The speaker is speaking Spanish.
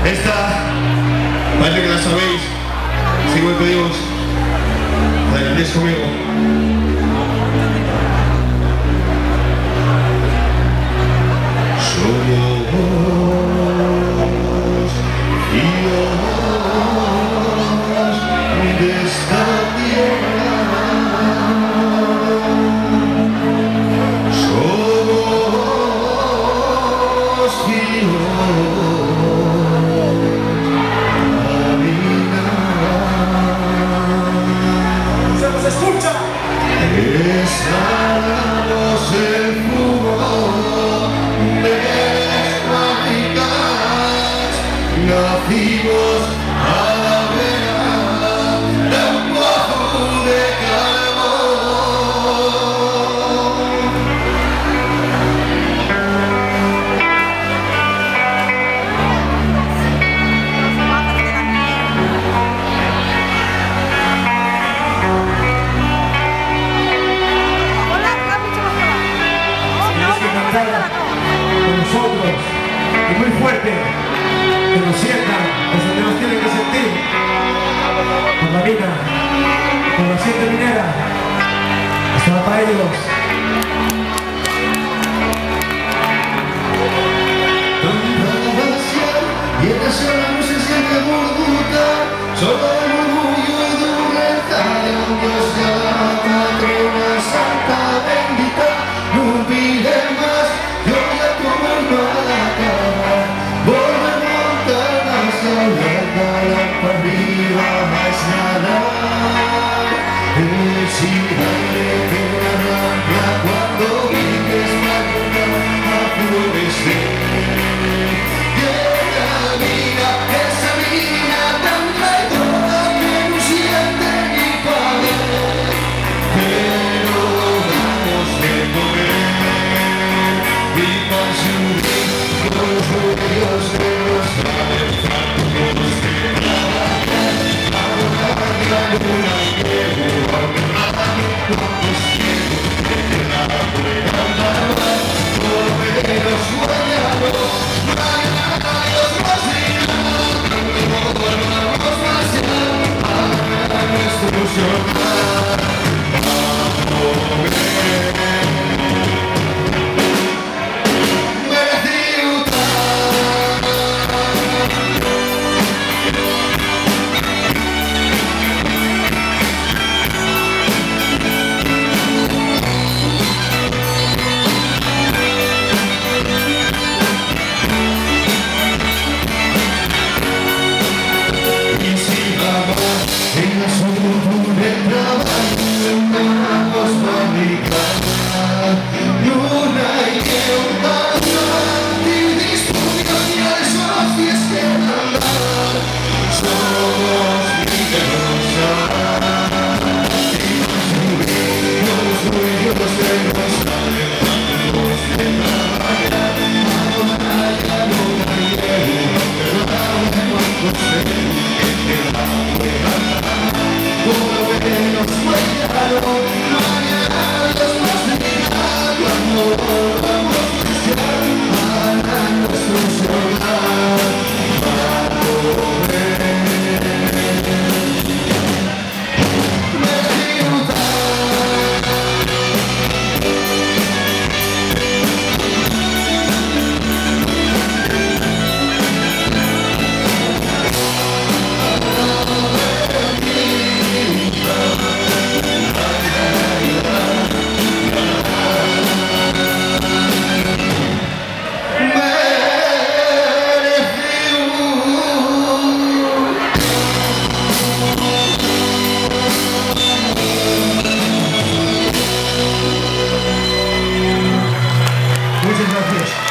Esta, parece que la sabéis, sigo el código, adelantéis conmigo. Somos hijos de esta tierra. Somos hijos. ¡Se nos escucha! Estamos el fútbol de fábricas, nacimos a la vera de un pozo de con nosotros y muy fuerte, que nos sientan, eso que nos tienen que sentir, por la mina, por la siete minera, esto va para ellos. Y en la sola no se siente burbuja, solo el orgullo de un rezago, Dios ya la patrona santa bendita, no pide más, yo ya como el Malacara, por remontarnos a la cara para arriba, más nada, el chirale de la rampla cuando vives la luna a florecer. Muchas gracias.